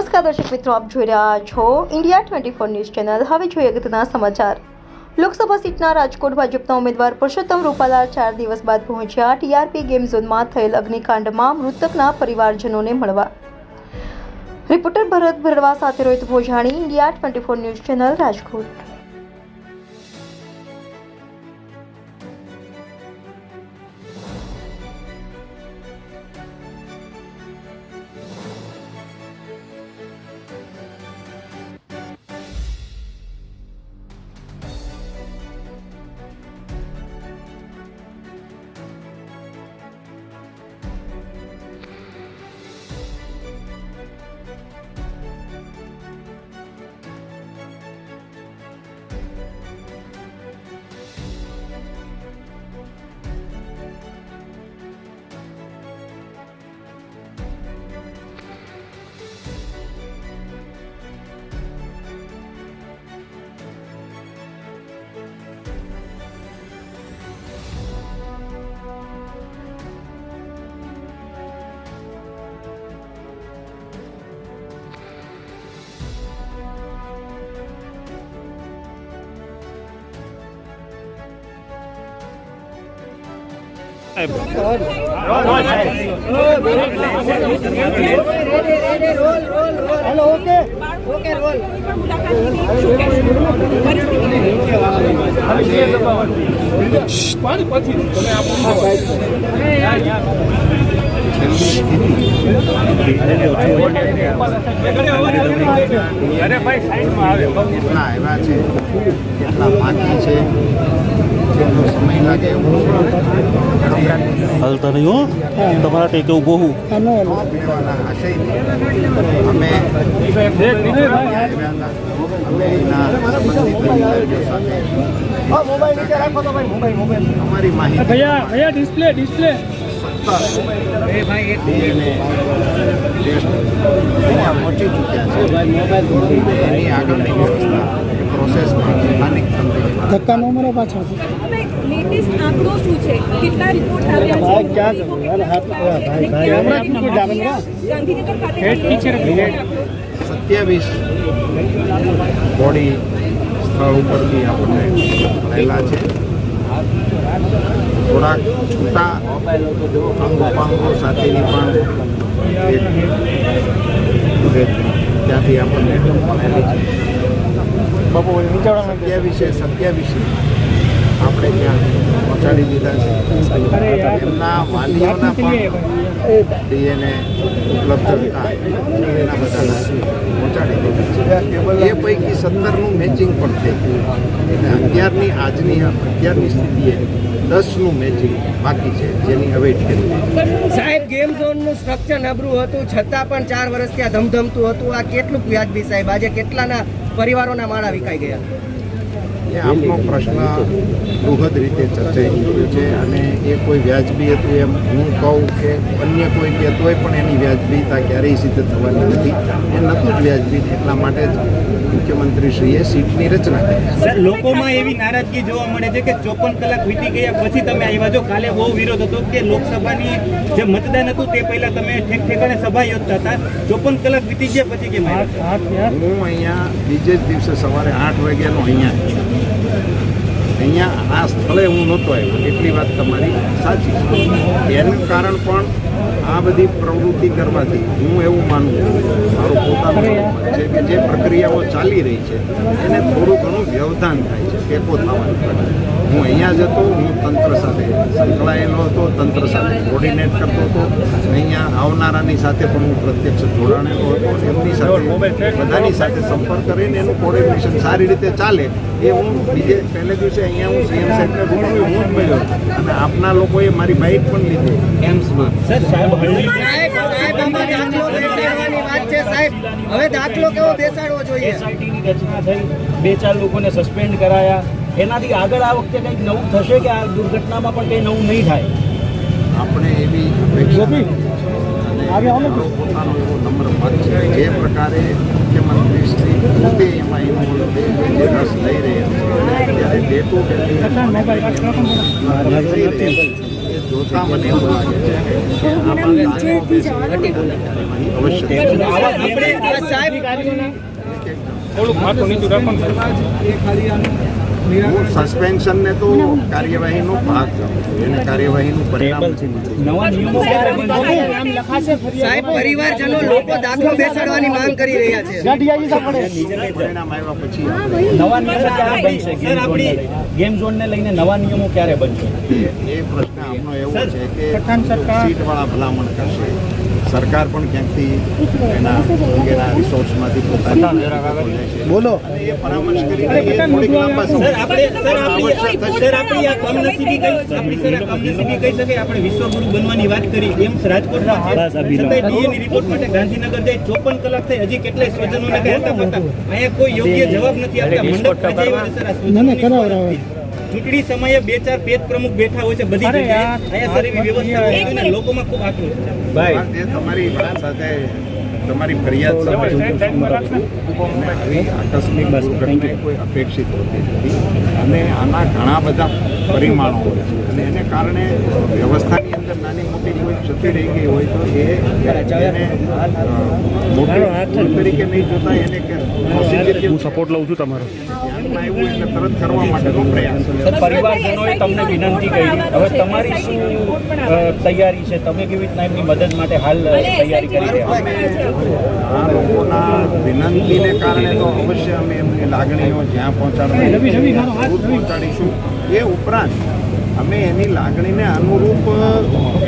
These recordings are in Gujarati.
નમસ્કાર દર્શક મિત્રો, આપ જોઈ રહ્યા છો ઇન્ડિયા 24 ન્યૂઝ ચેનલ। હવે જોઈએ અગત્યના સમાચાર। લોકસભા સીટના રાજકોટ ભાજપના ઉમેદવાર પુરુષોત્તમ રૂપાલા 4 દિવસ બાદ પહોંચ્યા ટીઆરપી ગેમ ઝોનમાં થયેલ અગ્નિકાંડમાં મૃતકના પરિવારજનોને મળવા। રિપોર્ટર ભરત ભરવા સાથે Rohit Bhojani, India 24 news channel, Rajkot. હાલતા નહીં હો, તમારા ટેકે ઉભો હું અમે અમારી માહિતી ભૈયા ડિસ્પ્લે પહોંચી ચૂક્યા છે। એની આગળની વ્યવસ્થા પ્રોસેસમાં સ્થાનિક ધક્કા ન મળે પાછા। લેટેસ્ટ આંકડો શું છે? કેટલા રિપોર્ટ આવ્યા છે? 27 બોડી સ્થળ ઉપરથી આપણને મળેલા છે। થોડાક છૂટા અંગોપાંગો સાથેની પણ ત્યાંથી આપણને મળેલી છે। 27 આપણે ત્યાં પહોંચાડી દીધા છે। એમના વાલીઓના પણ ડીએનએ ઉપલબ્ધ હતા, એના બધાના પહોંચાડી દીધા છે। એ પૈકી 17નું મેચિંગ પણ થઈ ગયું અને 11ની સ્થિતિએ 10નું મેચિંગ બાકી છે, જેની અવેટ કરી। સાહેબ, ગેમ ઝોનનું સ્ટ્રક્ચર નબળું હતું છતાં પણ 4 વર્ષ ત્યાં ધમધમતું હતું। આ કેટલું વ્યાજબી સાહેબ? આજે કેટલાના પરિવારોના માળા વિકાઈ ગયા? એ આપનો પ્રશ્ન બૃહદ રીતે ચર્ચાઈ ગયો છે અને એ કોઈ વ્યાજબી હતું એમ હું કહું કે અન્ય કોઈ કહેતું હોય પણ એની વ્યાજબીતા ક્યારેય સિદ્ધ થવાની નથી। એ નહોતું જ વ્યાજબી, એટલા માટે જ મુખ્યમંત્રીશ્રીએ સીટની રચના કરી। સર, લોકોમાં એવી નારાજગી જોવા મળે છે કે 54 કલાક વીતી ગયા પછી તમે આવ્યા છો। કાલે બહુ વિરોધ હતો કે લોકસભાની જે મતદાન હતું તે પહેલા તમે ઠેકાણે સભા યોજતા હતા, 54 કલાક વીતી ગયા પછી કેમ આવ્યા? હું અહીંયા બીજે જ દિવસે સવારે 8 વાગ્યાનો અહીંયા આ સ્થળે હું નહોતો આવ્યો, એટલી વાત તમારી સાચી છે। એનું કારણ પણ આ બધી પ્રવૃત્તિ કરવાથી હું એવું માનું છું, મારું પોતાનું છે કે જે પ્રક્રિયાઓ ચાલી રહી છે એને થોડું ઘણું વ્યવધાન થાય છે, ટેકો થવાની પ્રક્રિયા। હું અહીંયા જ હતો, હું તંત્ર સાથે સંકળાયેલો હતો, તંત્ર સાથે કોર્ડિનેટ કરતો હતો, અહીંયા આવનારાની સાથે પણ હું પ્રત્યક્ષ જોડાણેલો હતો। એમની સાથે બધાની સાથે સંપર્ક કરીને એનું કોર્ડિનેશન સારી રીતે ચાલે એ હું પહેલે દિવસે અહીંયા હું સીએમ સાહેબને રૂબરૂ હું જ મળ્યો અને આપના લોકોએ મારી બાઇક પણ લીધી એમ્સમાં। હવે દાખલો કેવો બેસાડવો જોઈએ? એસઆઈટીની રચના થઈ, 2-4 લોકોને સસ્પેન્ડ કરાયા, એનાથી આગળ આ વખતે કંઈક નવું થશે કે આ દુર્ઘટનામાં પણ કંઈ નવું નહીં થાય? આપણે એવી અપેક્ષા અને પોતાનો એવો નમ્ર મત છે જે પ્રકારે મુખ્યમંત્રી શ્રી પોતે એમાં ઇન્વોલ્વ છે, જે રસ લઈ રહ્યા છે, ત્યારે ડે ટુ ડે એ જોતા મને એવું લાગે છે કે આમાં કાનૂનો બેસીને કાર્યવાહી અવશ્ય સાહેબ હું સસ્પેન્શનને તો કાર્યવાહીનો ભાગ ગણું છું. એને કાર્યવાહીનું પરિણામ નથી. સાહેબ પરિવારજનો લોકો દાખલો બેસાડવાની માંગ કરી રહ્યા છે પરિણામ આવ્યા પછી નવા નિયમો ક્યારે બનશે ગેમ ઝોન ને લઈને નવા નિયમો ક્યારે બનશે એ પ્રશ્ન આપણો એવો છે કે સીટવાળા ભલામણ કરશે. સરકાર પણ ક્યાંકથી એના અંગેના રિસોર્સમાંથી પોતાની બોલો અને એ પરામર્શ કરીને એ થોડીક લાંબા સર સમય આપણી આ કમનસીબી કહી શકાય. આપણે વિશ્વગુરુ બનવાની વાત કરી એમ્સ રાજકોટમાં છે છતાંય ડીએનએ રિપોર્ટ માટે ગાંધીનગર જાય 54 કલાક થઈ હજી કેટલાય સ્વજનોને કઈ હતા પતા અહીંયા કોઈ યોગ્ય જવાબ નથી આપતા. મંડપ રચાયું સર આ સ્વજનોની ચૂંટણી સમયે 2-4 પેજ પ્રમુખ બેઠા હોય છે બધી જગ્યાએ. અહીંયા સર એવી વ્યવસ્થા હોવી જોઈએ ને લોકોમાં ખૂબ આક્રોશ છે. જે તમારી વાત સાથે તમારી ફરિયાદ સમજું છું અને આવી આકસ્મિક દુર્ઘટના કોઈ અપેક્ષિત હોતી નથી અને આના ઘણા બધા પરિમાણો હોય છે અને એને કારણે વ્યવસ્થાની અંદર નાની મોટી કોઈ ક્ષતિ રહી ગઈ હોય તો એને મોટી તરીકે નહીં જોતા એને હું સપોર્ટ લઉં છું તમારો. ધ્યાનમાં આવ્યું એટલે તરત કરવા માટેનો પ્રયાસ. પરિવારજનોએ તમને વિનંતી કરી હવે તમારી શું તૈયારી છે તમે કેવી રીતના એમની મદદ માટે હાલ તૈયારી કરી રહ્યા અમે આ લોકોના વિનંતીને કારણે તો અવશ્ય અમે એમની લાગણીઓ જ્યાં પહોંચાડીશું એ ઉપરાંત અમે એની લાગણીને અનુરૂપ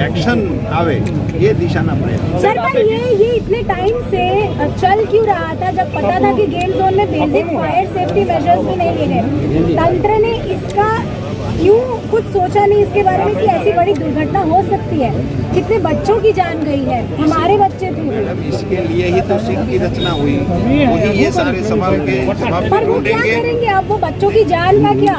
એક્શન આવે ये दिशा ना प्रयास. सर पर ये इतने टाइम से चल क्यों रहा था जब पता था कि गेम जोन में बेसिक फायर सेफ्टी मेजर्स भी नहीं लिए गए? तंत्र ने इसका क्यों कुछ सोचा नहीं इसके बारे में कि ऐसी बड़ी दुर्घटना हो सकती है? कितने बच्चों की जान गई है, हमारे बच्चे थे. मैडम इसके लिए ही तो सिंह की रचना हुई, वही ये सारे सवाल के जवाब पर वो क्या ढूंढेंगे. करेंगे आप, वो बच्चों की जान का क्या?